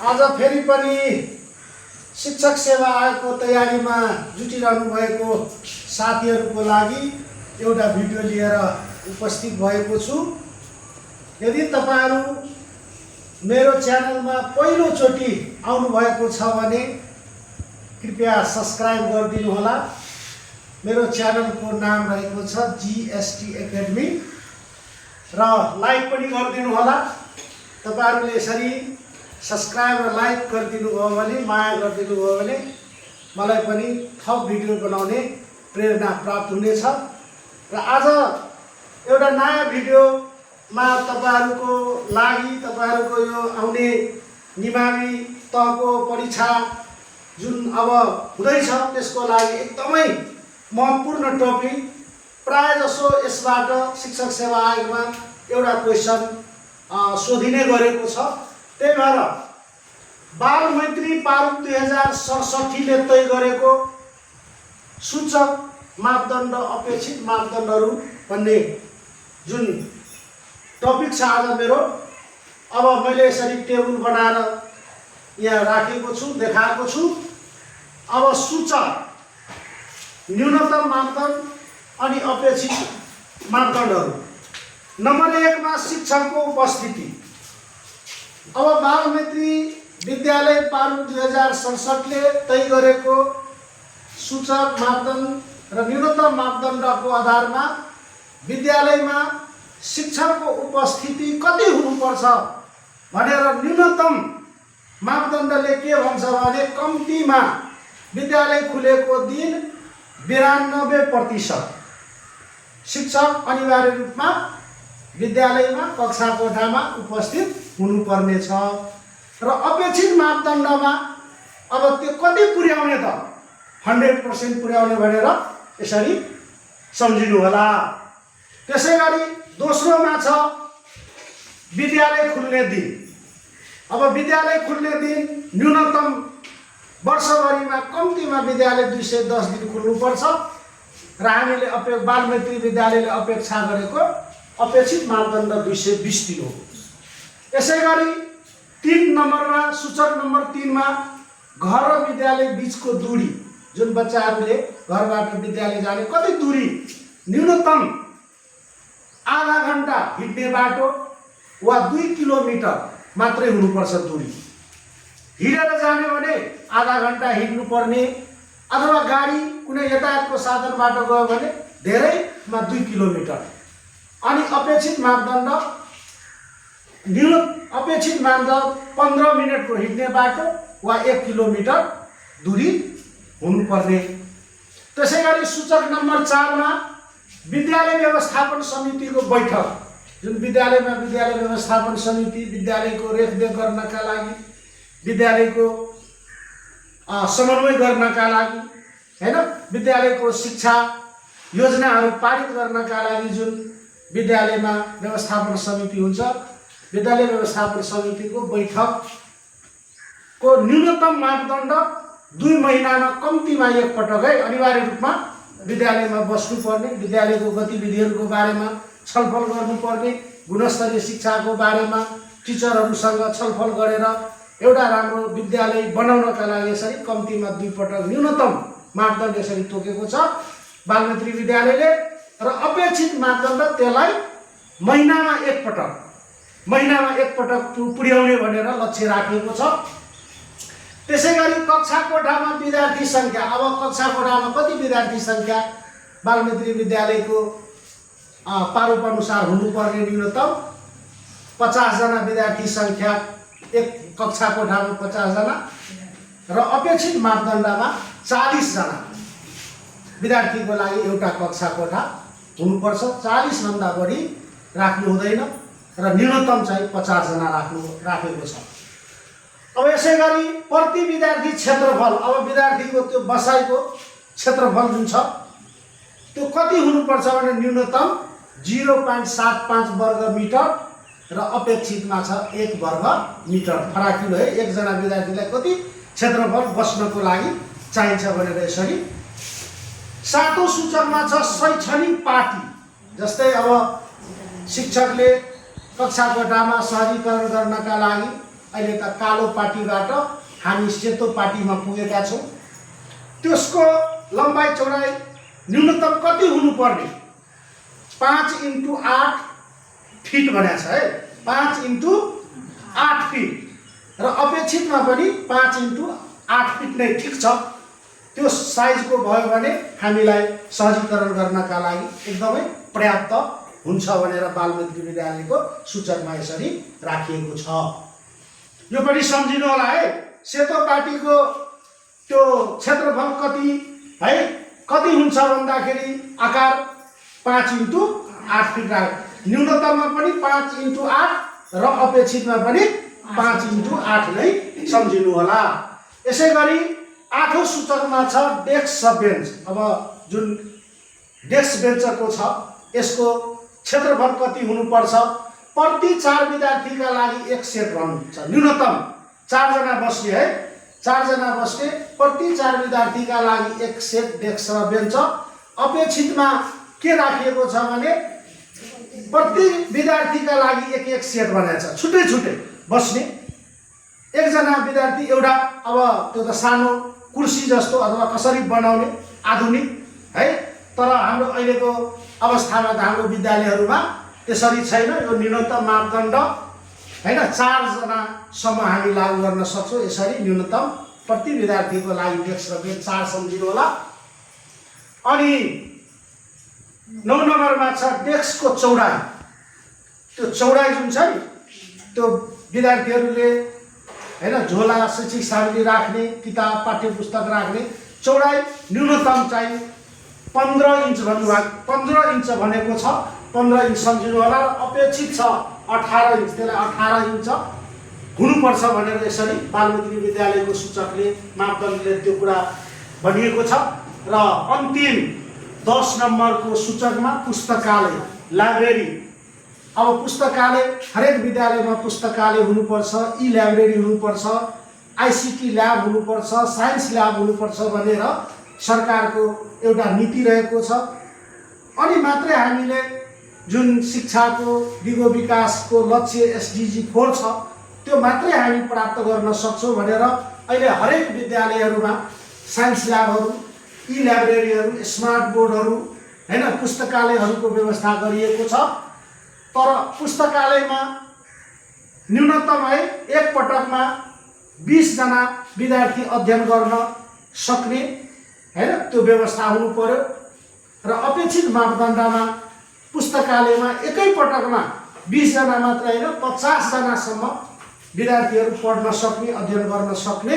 आज फेरि पनि शिक्षक सेवा आयोगको तयारीमा जुटिरहनु भएको साथीहरूको लागि एउटा भिडियो लिएर उपस्थित भएको छु। यदि तपाईहरु मेरो च्यानलमा पहिलोचोटि आउनु भएको छ भने कृपया सब्स्क्राइब गरिदिनु होला। मेरो च्यानलको नाम रहेको छ जीएसटी एकेडमी र लाइक पनि गरिदिनु होला। तपाईहरुले यसरी सब्स्क्राइब र लाइक गरिदिनु भयो भने, माया गरिदिनु भयो भने मलाई पनि थप भिडियो बनाउने प्रेरणा प्राप्त हुनेछ। र आज एउटा नयाँ भिडियोमा तपाईहरुको लागि तपाईहरुको यो आउने निमावी तहको परीक्षा जुन अब हुँदैछ त्यसको लागि एकदमै महत्त्वपूर्ण टपिक, प्राय जसो यसबाट शिक्षक सेवा आयोगमा एउटा क्वेशन सोधिने गरेको छ। त्यही भएर बाल मैत्री प्रारूप 2067 ले तय गरेको सूचक मापदण्ड अपेक्षित मापदण्डहरू भन्ने जुन टपिक छ आज मेरो, अब मैले यसरी टेबल बनाएर यहाँ राखेको छु, देखाएको छु। अब सूचक न्यूनतम मापदण्ड अनि अपेक्षित मापदण्डहरू। नम्बर 1 मा शिक्षकको उपस्थिति। अब बाल मैत्री विद्यालय प्रारूप 2067 ले तय गरेको सूचक मापदण्ड र न्यूनतम मापदण्डको आधारमा विद्यालयमा शिक्षकको उपस्थिति कति हुनुपर्छ भनेर न्यूनतम मापदण्डले के भन्छ भने कम्तीमा विद्यालय खुलेको दिन 92% शिक्षक अनिवार्य रूपमा विद्यालयमा कक्षा कोठामा उपस्थित हुनुपर्ने छ। र अपेक्षित मापदण्डमा अब त्यो कति पुर्याउने त 100% पुर्याउने भनेर यसरी सम्झिनु होला। त्यसैगरी दोस्रोमा छ विद्यालय खुल्ने दिन। अब विद्यालय खुल्ने दिन न्यूनतम वर्षभरिमा कम्तीमा विद्यालय 210 दिन खुल्नुपर्छ र हामीले बाल मैत्री विद्यालयले अपेक्षा गरेको अपेक्षित मापदण्ड 220 दिन हो। यसैगरी 3 नम्बरमा सूचक नम्बर 3 मा घर र विद्यालय बीचको दूरी, जुन बच्चाहरूले घरबाट विद्यालय जाने कति दूरी, न्यूनतम आधा घण्टा हिँड्ने बाटो वा 2 किलोमिटर मात्रै हुनुपर्छ दूरी। हिँडेर जाने भने आधा घण्टा हिँड्नु पर्ने, अथवा गाडी कुनै यातायातको साधनबाट गयो भने धेरैमा 2 किलोमिटर। अनि अपेक्षित मापदण्ड अपेक्षित मापदण्ड 15 मिनेटको हिँड्ने बाटो वा 1 किलोमिटर दूरी हुनुपर्ने। त्यसैगरी सूचक नम्बर 4 मा विद्यालय व्यवस्थापन समितिको बैठक, जुन विद्यालयमा विद्यालय व्यवस्थापन समिति विद्यालयको रेखदेख गर्नका लागि, विद्यालयको समन्वय गर्नका लागि, हैन, विद्यालयको शिक्षा योजनाहरू पारित गर्नका लागि जुन विद्यालयमा व्यवस्थापन समिति हुन्छ, विद्यालय व्यवस्थापन समितिको बैठकको न्यूनतम मापदण्ड 2 महिनामा कम्तीमा एक पटकै अनिवार्य रूपमा विद्यालयमा बस्नुपर्ने, विद्यालयको गतिविधिहरूको बारेमा छलफल गर्नुपर्ने, गुणस्तरीय शिक्षाको बारेमा टिचरहरूसँग छलफल गरेर एउटा राम्रो विद्यालय बनाउनका लागि यसरी कम्तीमा 2 पटक न्यूनतम मापदण्ड यसरी तोकेको छ बाल मैत्री विद्यालयले। र अपेक्षित मापदण्ड त्यसलाई महिनामा एक पटक पुर्याउने भनेर लक्ष्य राखिएको छ। त्यसैगरी कक्षा कोठामा विद्यार्थी संख्या। अब कक्षा कोठामा कति विद्यार्थी संख्या बाल मैत्री विद्यालयको प्रारूप अनुसार हुनुपर्ने न्यूनतम 50 जना विद्यार्थी संख्या, एक कक्षा कोठामा 50 जना र अपेक्षित मापदण्डमा 40 जना विद्यार्थीको लागि एउटा कक्षा कोठा हुनुपर्छ। 40 भन्दा बढी राख्नु हुँदैन र न्यूनतम चाहिँ 50 जना राखेको छ। अब यसैगरी प्रति विद्यार्थी क्षेत्रफल। अब विद्यार्थीको त्यो बसाइको क्षेत्रफल जुन छ त्यो कति हुनुपर्छ भने न्यूनतम 0.75 वर्ग मिटर र अपेक्षितमा छ 1 वर्ग मिटर। फराकिलो है, एकजना विद्यार्थीलाई कति क्षेत्रफल बस्नको लागि चाहिन्छ भनेर यसरी। 7औं सूचकमा छ शैक्षणिक पार्टी। जस्तै अब शिक्षकले कक्षा कोठामा सहजीकरण गर्नका लागि अहिले त कालो पाटीबाट हामी सेतो पाटीमा पुगेका छौँ। त्यसको लम्बाइ चौडाइ न्यूनतम कति हुनुपर्ने 5x8 फिट भनेको छ है, 5x8 फिट र अपेक्षितमा पनि 5x8 फिट नै ठिक छ। त्यो साइजको भयो भने हामीलाई सहजीकरण गर्नका लागि एकदमै पर्याप्त हुन्छ भनेर बालमित्र विद्यालयको सूचकमा यसरी राखिएको छ। यो पनि सम्झिनु होला है। सेतो पाटीको त्यो क्षेत्रफल कति है, कति हुन्छ भन्दाखेरि आकार 5x8 फिट राख, न्यूनतममा पनि 5x8 र अपेक्षितमा पनि 5x8 नै सम्झिनु होला। यसै गरी 8औं सूचकमा छ डेस्क बेन्च। अब जुन डेस्क बेन्चको छ यसको क्षेत्रफल कति हुनुपर्छ, प्रति 4 विद्यार्थीका लागि एक सेट रहन्छ, न्यूनतम 4 जना बस्ने है, 4 जना बस्ने प्रति 4 विद्यार्थीका लागि एक सेट डेस्क र बेन्च। अपेक्षितमा के राखिएको छ भने प्रति विद्यार्थीका लागि एक सेट भनेको छ, छुट्टै छुट्टै बस्ने। एकजना विद्यार्थी एउटा, अब त्यो त सानो कुर्सी जस्तो अथवा कसरी बनाउने आधुनिक है, तर हाम्रो अहिलेको अवस्थामा त हाम्रो विद्यालयहरूमा त्यसरी छैन। यो न्यूनतम मापदण्ड हैन, 4 जनासम्म हामी लागू गर्न सक्छौँ। यसरी न्यूनतम प्रति विद्यार्थीको लागि डेस्क र बेन्च 4 सम्झिनु होला। अनि 9 नम्बरमा छ डेस्कको चौडाइ। त्यो चौडाइ जुन छ नि, त्यो विद्यार्थीहरूले हैन झोला, शैक्षिक सामग्री राख्ने, किताब, पाठ्य पुस्तक राख्ने चौडाइ न्यूनतम चाहिँ 15 इन्च भन्नुभएको, 15 इन्च भनेको छ, 15 इन्च सम्झिनु होला। अपेक्षित छ 18 इन्च, त्यसलाई 18 इन्च हुनुपर्छ भनेर यसरी बालमित्र विद्यालयको सूचकले मापदण्डले त्यो कुरा भनिएको छ। र अन्तिम 10 नम्बरको सूचकमा पुस्तकालय, लाइब्रेरी। अब पुस्तकालय हरेक विद्यालयमा पुस्तकालय हुनुपर्छ, ई लाइब्रेरी हुनुपर्छ, आइसिटी ल्याब हुनुपर्छ, साइन्स ल्याब हुनुपर्छ भनेर सरकारको एउटा नीति रहेको छ। अनि मात्रै हामीले जुन शिक्षाको दिगो विकासको लक्ष्य SDG 4 छ त्यो मात्रै हामी प्राप्त गर्न सक्छौँ भनेर अहिले हरेक विद्यालयहरूमा साइन्स ल्याबहरू, ई लाइब्रेरीहरू, स्मार्ट बोर्डहरू हैन, पुस्तकालयहरूको व्यवस्था गरिएको छ। तर पुस्तकालयमा न्यूनतम है एक पटकमा 20 जना विद्यार्थी अध्ययन गर्न सक्ने हैन त्यो व्यवस्था हुनु पर्यो। र अपेक्षित मापदण्डमा पुस्तकालयमा एकै पटकमा 20 जना मात्र हैन 50 जनासम्म विद्यार्थीहरू पढ्न सक्ने, अध्ययन गर्न सक्ने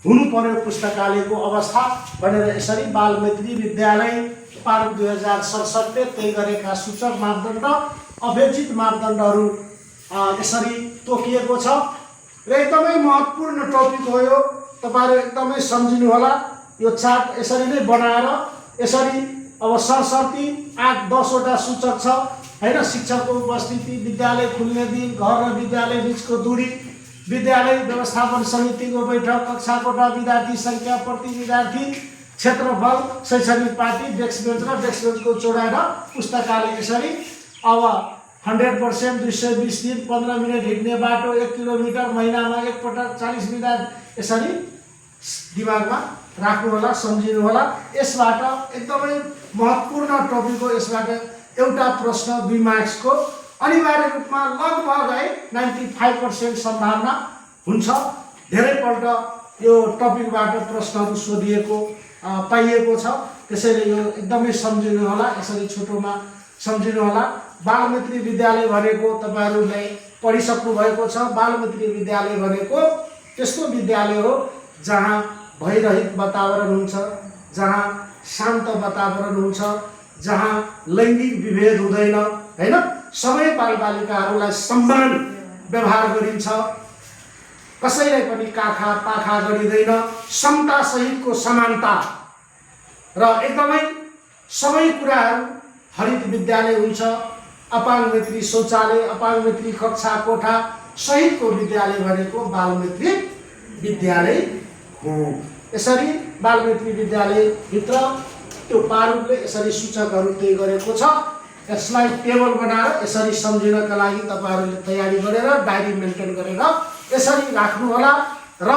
हुनु पर्यो पुस्तकालयको अवस्था भनेर यसरी बालमित्री विद्यालय पारु 2067ले तय गरेका सूचक मापदण्ड, अपेक्षित मापदण्डहरू यसरी तोकिएको छ। र एकदमै महत्त्वपूर्ण टपिक हो यो, तपाईहरु एकदमै सम्झिनु होला। यो चार्ट यसरी नै बनाएर यसरी अब सरसर्ती 8-10 वटा सूचक छ हैन, शिक्षकको उपस्थिति, विद्यालय खुल्ने दिन, घर र विद्यालय बीचको दूरी, विद्यालय व्यवस्थापन समितिको बैठक, कक्षा कोठा, विद्यार्थी संख्या, प्रति विद्यार्थी, क्षेत्रफल, शैक्षणिक पार्टी, डेस्क बेन्च र डेस्क बेन्चको चौडाइ र पुस्तकालय। यसरी अब 100% 220 दिन 15 मिनट हिँड्ने बाटो, 1 किलोमिटर, महिनामा एक पटक 40 विद्यार्थी, यसरी दिमागमा राख्नु होला, सम्झिनु होला। यसबाट एकदमै महत्त्वपूर्ण टपिक हो। यसबाट एउटा प्रश्न 2 मार्क्सको अनिवार्य रूपमा लगभग है 95% सम्भावना हुन्छ। धेरैपल्ट यो टपिकबाट प्रश्नहरू सोधिएको पाइएको छ। त्यसैले यो एकदमै सम्झिनु होला, यसरी छोटोमा सम्झिनु होला। बालमित्री विद्यालय भनेको तपाईहरुले पढिसक्नु भएको छ। बालमित्री विद्यालय भनेको त्यस्तो विद्यालय हो जहाँ भयरहित वातावरण हुन्छ, जहाँ शान्त वातावरण हुन्छ, जहाँ लैङ्गिक विभेद हुँदैन हैन, सबै बालबालिकाहरूलाई समान व्यवहार गरिन्छ, कसैलाई पनि काखा पाखा गरिँदैन, समता सहितको समानता र एकदमै सबै कुराहरू हरित विद्यालय हुन्छ। अपाङ्गमित्री शौचालय, अपाङ्गमित्री कक्षा कोठा सहितको विद्यालय भनेको बालमित्री विद्यालय हो। यसरी बालमित्री विद्यालयभित्र त्यो पारुले यसरी सूचकहरू तय गरेको छ। यसलाई टेबल बनाएर यसरी सम्झिनका लागि तपाईहरुले तयारी गरेर डायरी मेन्टेन गरेर यसरी राख्नुहोला र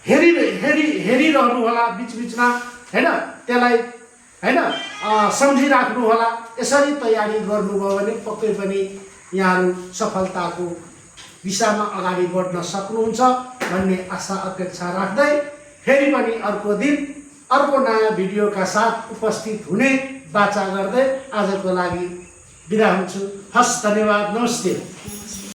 हेरिरहनु होला बिचबिचमा हैन त्यसलाई हैन सम्झिराख्नु होला। यसरी तयारी गर्नुभयो भने पक्कै पनि यहाँहरू सफलताको दिशामा अगाडि बढ्न सक्नुहुन्छ भन्ने आशा अपेक्षा राख्दै फेरि पनि अर्को दिन अर्को नयाँ भिडियोका साथ उपस्थित हुने बाचा गर्दै आजको लागि बिदा हुन्छु। हस्, धन्यवाद, नमस्ते।